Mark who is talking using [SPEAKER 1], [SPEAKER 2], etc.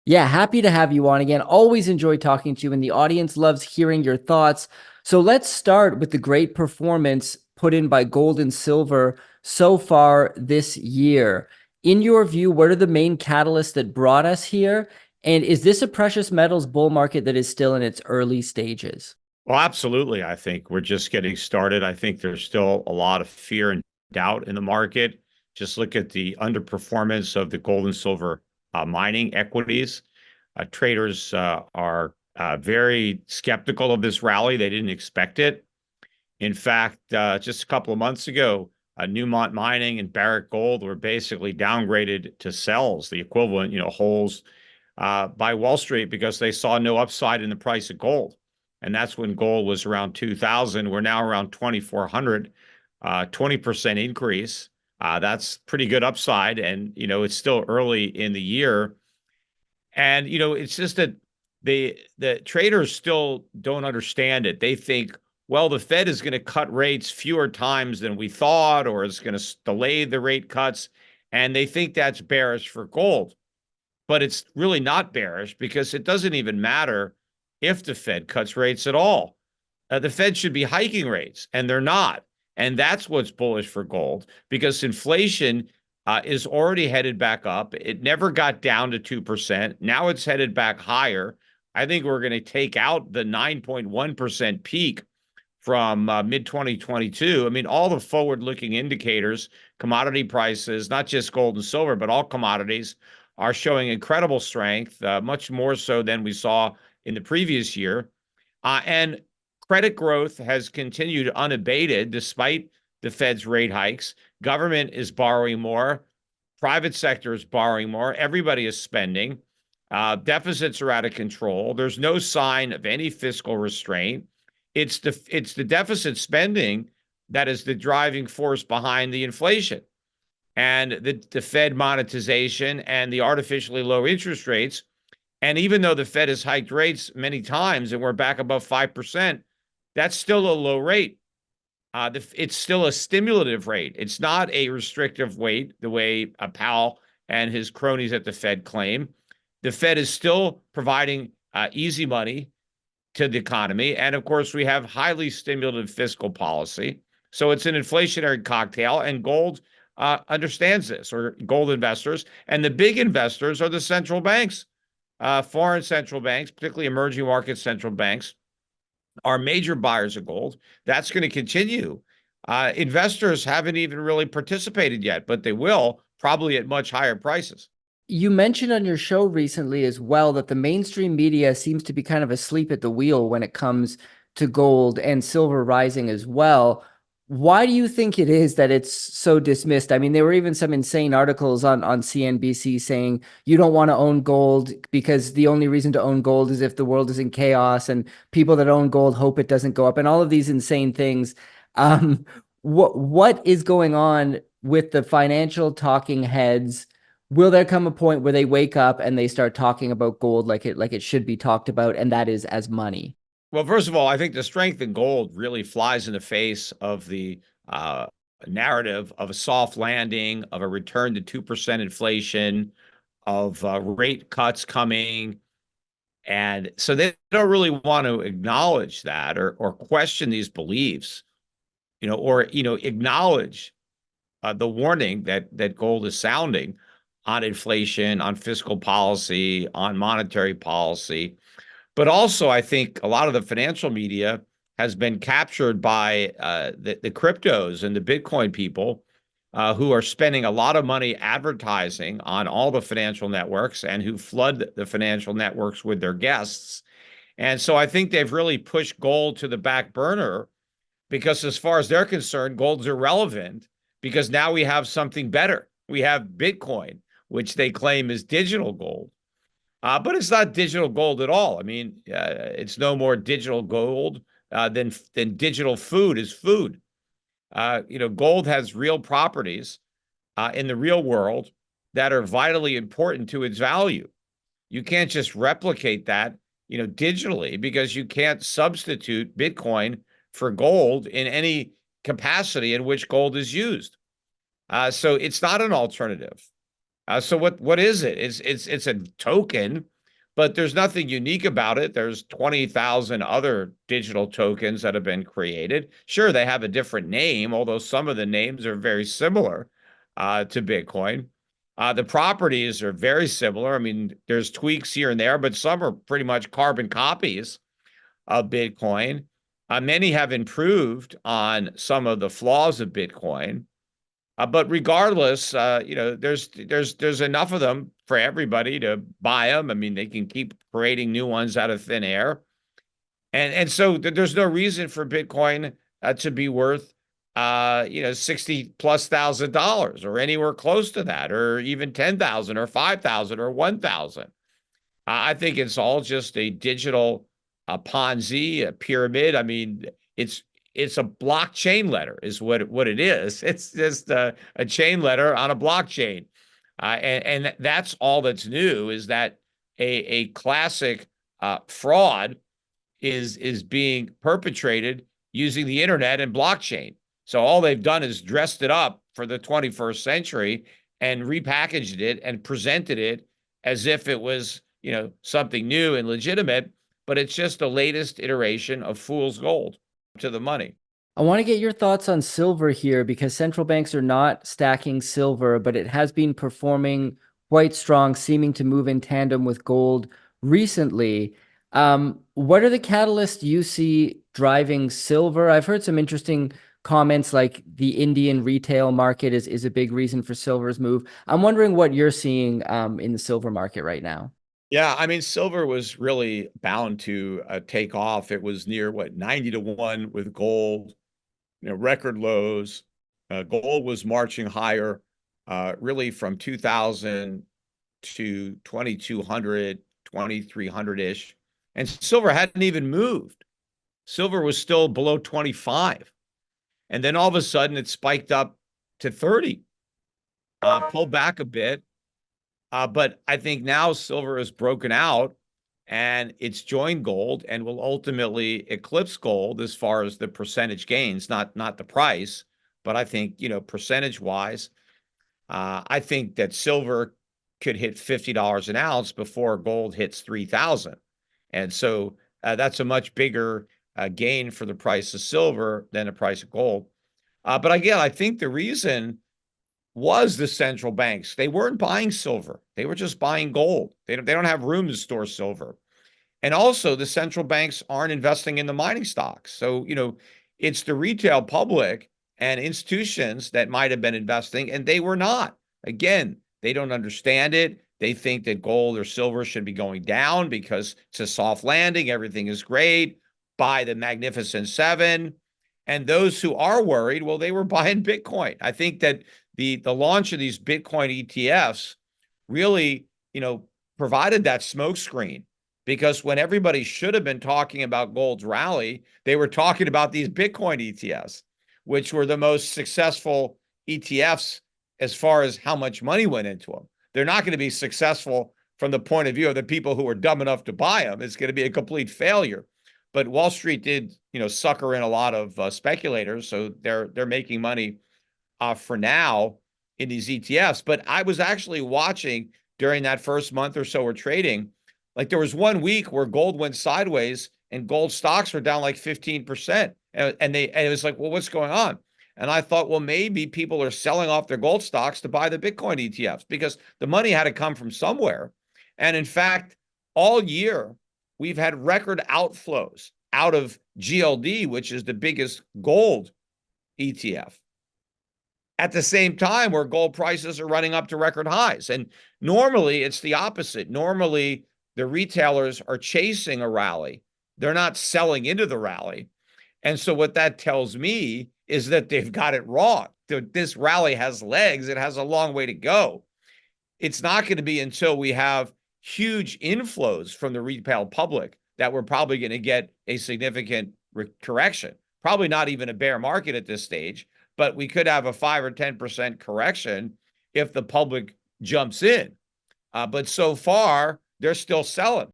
[SPEAKER 1] Yeah, happy to have you on again. Always enjoy talking to you, and the audience loves hearing your thoughts. So let's start with the great performance put in by gold and silver so far this year. In your view, what are the main catalysts that brought us here? And is this a precious metals bull market that is still in its early stages?
[SPEAKER 2] Well, absolutely. I think we're just getting started. I think there's still a lot of fear and doubt in the market. Just look at the underperformance of the gold and silver mining equities. Traders are very skeptical of this rally. They didn't expect it. In fact, just a couple of months ago, Newmont Mining and Barrick Gold were basically downgraded to sells, the equivalent, holes by Wall Street because they saw no upside in the price of gold. And that's when gold was around 2000. We're now around 2400, 20% increase. That's pretty good upside. And, it's still early in the year. And, it's just that the traders still don't understand it. They think, well, the Fed is going to cut rates fewer times than we thought, or it's going to delay the rate cuts. And they think that's bearish for gold. But it's really not bearish because it doesn't even matter if the Fed cuts rates at all. The Fed should be hiking rates, and they're not. And that's what's bullish for gold because inflation is already headed back up. It never got down to 2%. Now it's headed back higher. I think we're going to take out the 9.1% peak from mid 2022. I mean, all the forward looking indicators, commodity prices, not just gold and silver, but all commodities are showing incredible strength, much more so than we saw in the previous year. And credit growth has continued unabated despite the Fed's rate hikes. Government is borrowing more. Private sector is borrowing more. Everybody is spending. Deficits are out of control. There's no sign of any fiscal restraint. It's the deficit spending that is the driving force behind the inflation. And the Fed monetization and the artificially low interest rates. And even though the Fed has hiked rates many times and we're back above 5%, that's still a low rate. It's still a stimulative rate. It's not a restrictive rate the way Powell and his cronies at the Fed claim. The Fed is still providing easy money to the economy. And of course, we have highly stimulative fiscal policy. So it's an inflationary cocktail, and gold understands this, or gold investors. And the big investors are the central banks, foreign central banks, particularly emerging market central banks, are major buyers of gold. That's going to continue. Investors haven't even really participated yet, but they will, probably at much higher prices.
[SPEAKER 1] You mentioned on your show recently as well that the mainstream media seems to be kind of asleep at the wheel when it comes to gold and silver rising as well. Why do you think it is that it's so dismissed? I mean, there were even some insane articles on CNBC saying you don't want to own gold because the only reason to own gold is if the world is in chaos, and people that own gold hope it doesn't go up, and all of these insane things. Um, what is going on with the financial talking heads? Will there come a point where they wake up and they start talking about gold like it should be talked about, and that is as money?
[SPEAKER 2] Well, first of all, I think the strength in gold really flies in the face of the uh, narrative of a soft landing, of a return to 2% inflation, of rate cuts coming. And so they don't really want to acknowledge that or question these beliefs, or acknowledge the warning that gold is sounding on inflation, on fiscal policy, on monetary policy. But also, I think a lot of the financial media has been captured by the cryptos and the Bitcoin people who are spending a lot of money advertising on all the financial networks and who flood the financial networks with their guests. And so I think they've really pushed gold to the back burner because, as far as they're concerned, gold's irrelevant because now we have something better. We have Bitcoin, which they claim is digital gold. But it's not digital gold at all. I mean, it's no more digital gold than digital food is food. Gold has real properties in the real world that are vitally important to its value. You can't just replicate that, digitally because you can't substitute Bitcoin for gold in any capacity in which gold is used. So it's not an alternative. So what is it? It's a token but there's nothing unique about it. There's 20,000 other digital tokens that have been created. Sure, they have a different name, although some of the names are very similar to Bitcoin. The properties are very similar. I mean, there's tweaks here and there, but some are pretty much carbon copies of Bitcoin. Many have improved on some of the flaws of Bitcoin. But regardless, there's enough of them for everybody to buy them. I mean, they can keep creating new ones out of thin air, and so there's no reason for Bitcoin to be worth 60 plus $1,000 or anywhere close to that, or even 10,000 or 5,000 or 1,000. I think it's all just a digital Ponzi, a pyramid. I mean, it's it's a blockchain letter, is what it is. It's just a chain letter on a blockchain, and that's all that's new. Is that a classic fraud is being perpetrated using the internet and blockchain. So all they've done is dressed it up for the 21st century and repackaged it and presented it as if it was, something new and legitimate, but it's just the latest iteration of fool's gold to the money.
[SPEAKER 1] I want to get your thoughts on silver here because central banks are not stacking silver, but it has been performing quite strong, seeming to move in tandem with gold recently. What are the catalysts you see driving silver? I've heard some interesting comments like the Indian retail market is a big reason for silver's move. I'm wondering what you're seeing in the silver market right now.
[SPEAKER 2] Yeah, I mean, silver was really bound to take off. It was near what 90 to 1 with gold, record lows. Gold was marching higher, really from 2000 to 2200, 2300-ish. And silver hadn't even moved. Silver was still below 25. And then all of a sudden it spiked up to 30, pulled back a bit. But I think now silver is broken out and it's joined gold and will ultimately eclipse gold as far as the percentage gains, not the price, but I think, percentage wise, I think that silver could hit $50 an ounce before gold hits 3,000. And so that's a much bigger gain for the price of silver than the price of gold. But again, I think the reason was the central banks. They weren't buying silver. They were just buying gold. They don't have room to store silver. And also the central banks aren't investing in the mining stocks. So, it's the retail public and institutions that might have been investing, and they were not. Again, they don't understand it. They think that gold or silver should be going down because it's a soft landing. Everything is great. Buy the Magnificent Seven. And those who are worried, well, they were buying Bitcoin. I think that the launch of these Bitcoin ETFs really, provided that smokescreen, because when everybody should have been talking about gold's rally, they were talking about these Bitcoin ETFs, which were the most successful ETFs as far as how much money went into them. They're not going to be successful from the point of view of the people who are dumb enough to buy them. It's going to be a complete failure. But Wall Street did, sucker in a lot of speculators, so they're making money for now in these ETFs. But I was actually watching during that first month or so we're trading, like there was 1 week where gold went sideways and gold stocks were down like 15%. And it was like, well, what's going on? And I thought, well, maybe people are selling off their gold stocks to buy the Bitcoin ETFs because the money had to come from somewhere. And in fact, all year, we've had record outflows out of GLD, which is the biggest gold ETF, at the same time where gold prices are running up to record highs. And normally it's the opposite. Normally the retailers are chasing a rally. They're not selling into the rally. And so what that tells me is that they've got it wrong. This rally has legs. It has a long way to go. It's not going to be until we have huge inflows from the retail public that we're probably going to get a significant correction. Probably not even a bear market at this stage, but we could have a 5 or 10% correction if the public jumps in. But so far, they're still selling.